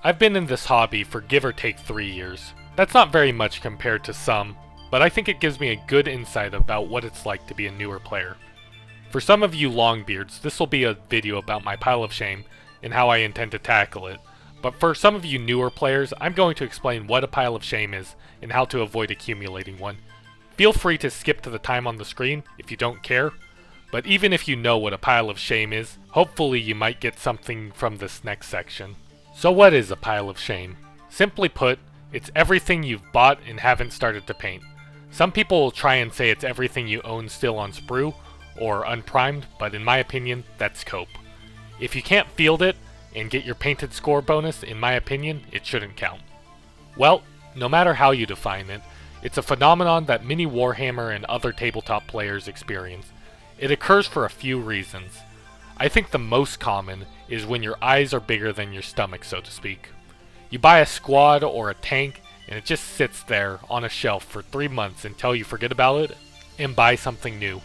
I've been in this hobby for give or take 3 years. That's not very much compared to some, but I think it gives me a good insight about what it's like to be a newer player. For some of you longbeards, this will be a video about my pile of shame and how I intend to tackle it, but for some of you newer players, I'm going to explain what a pile of shame is and how to avoid accumulating one. Feel free to skip to the time on the screen if you don't care, but even if you know what a pile of shame is, hopefully you might get something from this next section. So what is a pile of shame? Simply put, it's everything you've bought and haven't started to paint. Some people will try and say it's everything you own still on sprue or unprimed, but in my opinion, that's cope. If you can't field it and get your painted score bonus, in my opinion, it shouldn't count. Well, no matter how you define it, it's a phenomenon that many Warhammer and other tabletop players experience. It occurs for a few reasons. I think the most common is when your eyes are bigger than your stomach, so to speak. You buy a squad or a tank and it just sits there on a shelf for 3 months until you forget about it and buy something new.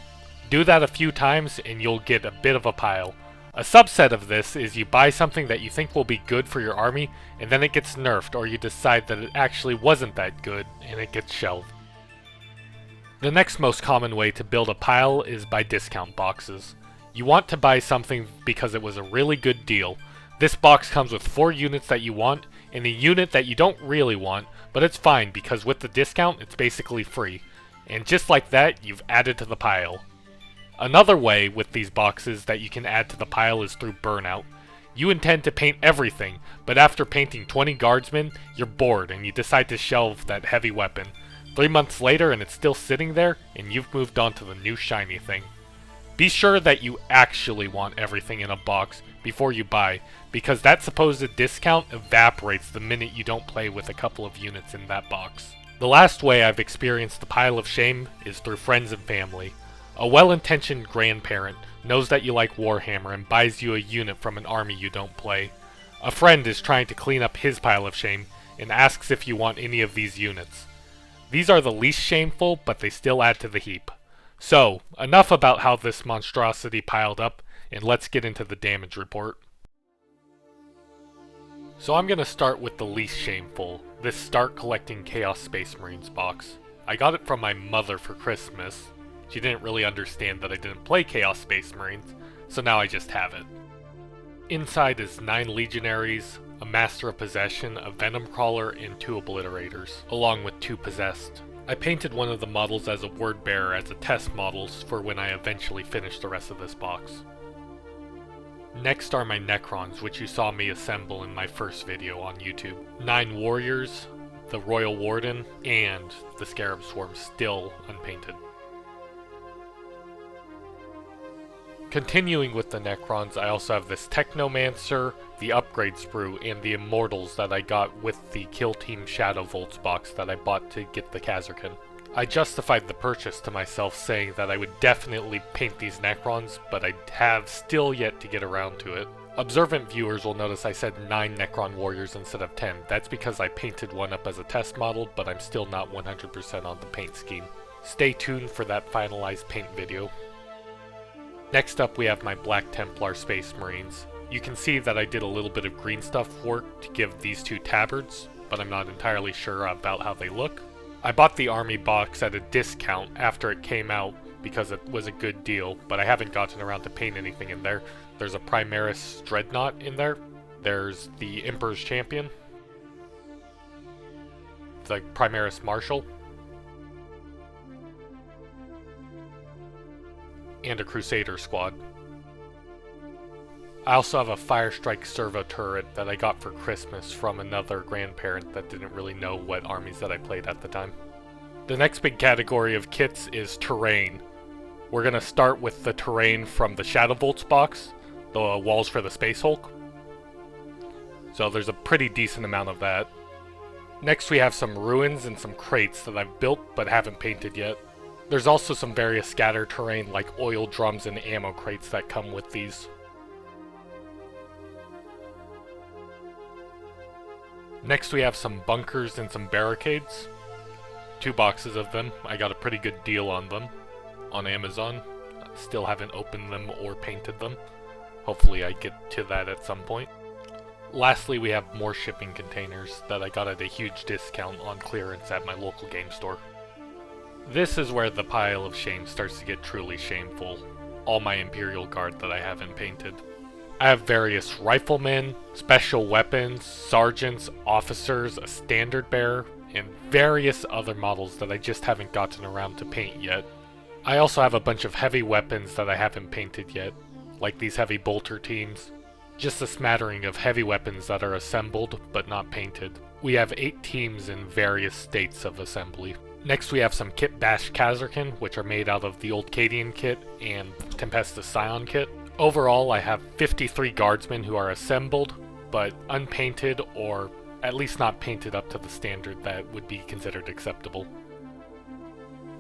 Do that a few times and you'll get a bit of a pile. A subset of this is you buy something that you think will be good for your army and then it gets nerfed, or you decide that it actually wasn't that good and it gets shelved. The next most common way to build a pile is by discount boxes. You want to buy something because it was a really good deal. This box comes with 4 units that you want and a unit that you don't really want, but it's fine because with the discount it's basically free. And just like that, you've added to the pile. Another way with these boxes that you can add to the pile is through burnout. You intend to paint everything, but after painting 20 guardsmen, you're bored and you decide to shelve that heavy weapon. 3 months later and it's still sitting there, and you've moved on to the new shiny thing. Be sure that you actually want everything in a box before you buy, because that supposed discount evaporates the minute you don't play with a couple of units in that box. The last way I've experienced the pile of shame is through friends and family. A well-intentioned grandparent knows that you like Warhammer and buys you a unit from an army you don't play. A friend is trying to clean up his pile of shame and asks if you want any of these units. These are the least shameful, but they still add to the heap. So, enough about how this monstrosity piled up, and let's get into the damage report. So I'm gonna start with the least shameful, this Start Collecting Chaos Space Marines box. I got it from my mother for Christmas. She didn't really understand that I didn't play Chaos Space Marines, so now I just have it. Inside is 9 Legionaries, a Master of Possession, a Venom Crawler, and 2 Obliterators, along with 2 Possessed. I painted one of the models as a word bearer as a test models for when I eventually finish the rest of this box. Next are my Necrons, which you saw me assemble in my first video on YouTube. 9 Warriors, the Royal Warden, and the Scarab Swarm still unpainted. Continuing with the Necrons, I also have this Technomancer, the Upgrade Sprue, and the Immortals that I got with the Kill Team Shadow Volts box that I bought to get the Khazarkan. I justified the purchase to myself saying that I would definitely paint these Necrons, but I have still yet to get around to it. Observant viewers will notice I said 9 Necron Warriors instead of 10. That's because I painted one up as a test model, but I'm still not 100% on the paint scheme. Stay tuned for that finalized paint video. Next up we have my Black Templar Space Marines. You can see that I did a little bit of green stuff work to give these 2 tabards, but I'm not entirely sure about how they look. I bought the army box at a discount after it came out because it was a good deal, but I haven't gotten around to paint anything in there. There's a Primaris Dreadnought in there. There's the Emperor's Champion, the Primaris Marshal, and a Crusader squad. I also have a Firestrike Servo turret that I got for Christmas from another grandparent that didn't really know what armies that I played at the time. The next big category of kits is terrain. We're gonna start with the terrain from the Shadow Volts box, the walls for the Space Hulk. So there's a pretty decent amount of that. Next we have some ruins and some crates that I've built but haven't painted yet. There's also some various scatter terrain like oil drums and ammo crates that come with these. Next we have some bunkers and some barricades. 2 boxes of them. I got a pretty good deal on them on Amazon. Still haven't opened them or painted them. Hopefully I get to that at some point. Lastly, we have more shipping containers that I got at a huge discount on clearance at my local game store. This is where the pile of shame starts to get truly shameful. All my Imperial Guard that I haven't painted. I have various riflemen, special weapons, sergeants, officers, a standard bearer, and various other models that I just haven't gotten around to paint yet. I also have a bunch of heavy weapons that I haven't painted yet, like these heavy bolter teams. Just a smattering of heavy weapons that are assembled but not painted. We have 8 teams in various states of assembly. Next we have some Kit Bash Kazarkin, which are made out of the old Cadian kit and Tempestus Scion kit. Overall, I have 53 guardsmen who are assembled, but unpainted or at least not painted up to the standard that would be considered acceptable.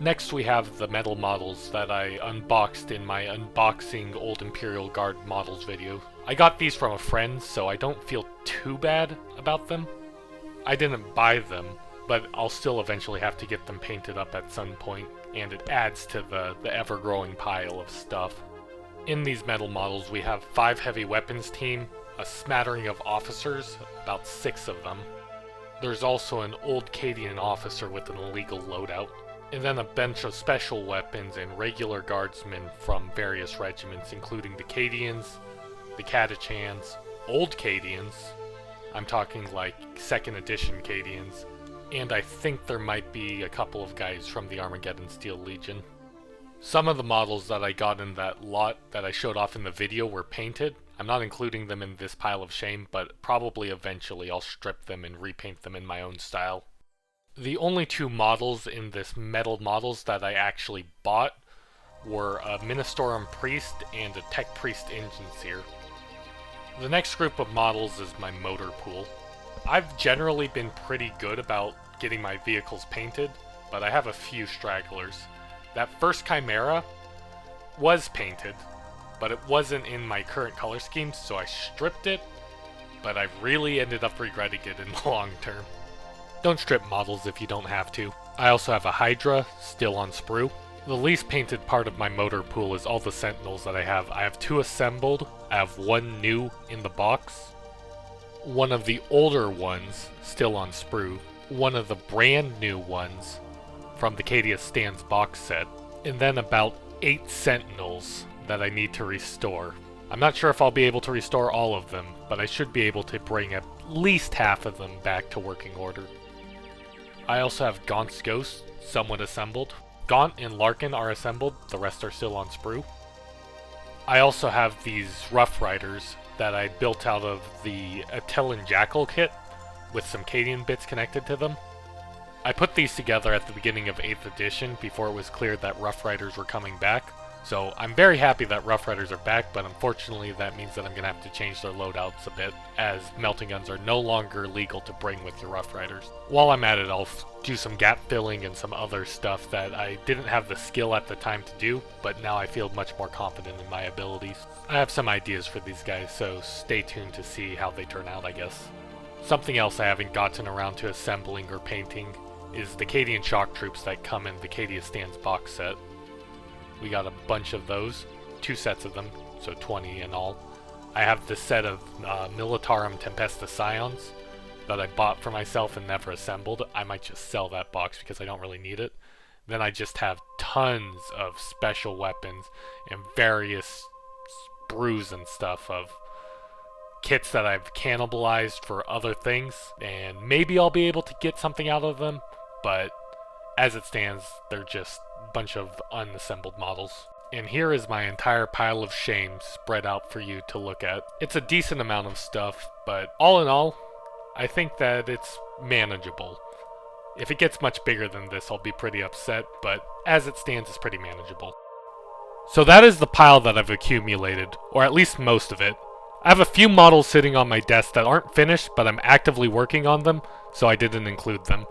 Next we have the metal models that I unboxed in my unboxing old Imperial Guard models video. I got these from a friend, so I don't feel too bad about them. I didn't buy them, but I'll still eventually have to get them painted up at some point, and it adds to the ever-growing pile of stuff. In these metal models we have 5 heavy weapons team, a smattering of officers, about 6 of them. There's also an old Cadian officer with an illegal loadout, and then a bunch of special weapons and regular guardsmen from various regiments, including the Cadians, the Catachans, old Cadians, I'm talking like 2nd edition Cadians, and I think there might be a couple of guys from the Armageddon Steel Legion. Some of the models that I got in that lot that I showed off in the video were painted. I'm not including them in this pile of shame, but probably eventually I'll strip them and repaint them in my own style. The only 2 models in this metal models that I actually bought were a Ministorum Priest and a Tech Priest Engine Seer. The next group of models is my motor pool. I've generally been pretty good about getting my vehicles painted, but I have a few stragglers. That first Chimera was painted, but it wasn't in my current color scheme, so I stripped it, but I really ended up regretting it in the long term. Don't strip models if you don't have to. I also have a Hydra, still on sprue. The least painted part of my motor pool is all the Sentinels that I have. I have 2 assembled, I have 1 new in the box, one of the older ones still on sprue, one of the brand new ones from the Cadia Stands box set, and then about 8 Sentinels that I need to restore. I'm not sure if I'll be able to restore all of them, but I should be able to bring at least half of them back to working order. I also have Gaunt's Ghost, somewhat assembled. Gaunt and Larkin are assembled, the rest are still on sprue. I also have these Rough Riders that I built out of the Atellan Jackal kit, with some Cadian bits connected to them. I put these together at the beginning of 8th edition before it was clear that Rough Riders were coming back. So I'm very happy that Rough Riders are back, but unfortunately that means that I'm going to have to change their loadouts a bit, as melting guns are no longer legal to bring with your Rough Riders. While I'm at it, I'll do some gap filling and some other stuff that I didn't have the skill at the time to do, but now I feel much more confident in my abilities. I have some ideas for these guys, so stay tuned to see how they turn out, I guess. Something else I haven't gotten around to assembling or painting is the Cadian Shock Troops that come in the Cadia Stands box set. We got a bunch of those, 2 sets of them, so 20 in all. I have this set of Militarum Tempestus Scions that I bought for myself and never assembled. I might just sell that box because I don't really need it. Then I just have tons of special weapons and various sprues and stuff of kits that I've cannibalized for other things, and maybe I'll be able to get something out of them, but as it stands, they're just a bunch of unassembled models. And here is my entire pile of shame spread out for you to look at. It's a decent amount of stuff, but all in all, I think that it's manageable. If it gets much bigger than this, I'll be pretty upset, but as it stands, it's pretty manageable. So that is the pile that I've accumulated, or at least most of it. I have a few models sitting on my desk that aren't finished, but I'm actively working on them, so I didn't include them.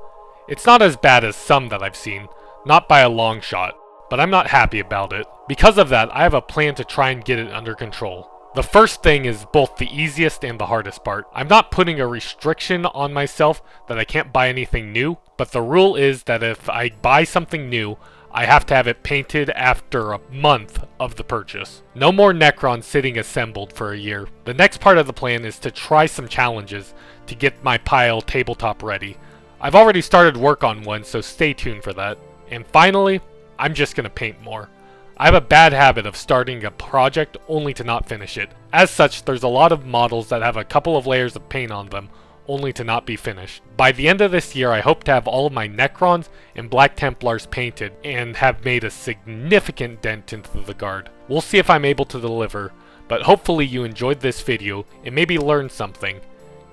It's not as bad as some that I've seen, not by a long shot, but I'm not happy about it. Because of that, I have a plan to try and get it under control. The first thing is both the easiest and the hardest part. I'm not putting a restriction on myself that I can't buy anything new, but the rule is that if I buy something new, I have to have it painted after a month of the purchase. No more Necrons sitting assembled for a year. The next part of the plan is to try some challenges to get my pile tabletop ready. I've already started work on one, so stay tuned for that. And finally, I'm just gonna paint more. I have a bad habit of starting a project only to not finish it. As such, there's a lot of models that have a couple of layers of paint on them, only to not be finished. By the end of this year, I hope to have all of my Necrons and Black Templars painted and have made a significant dent into the Guard. We'll see if I'm able to deliver, but hopefully you enjoyed this video and maybe learned something.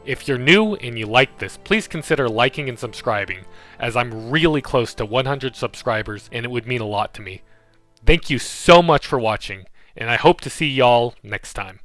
If you're new and you like this, please consider liking and subscribing, as I'm really close to 100 subscribers and it would mean a lot to me. Thank you so much for watching, and I hope to see y'all next time.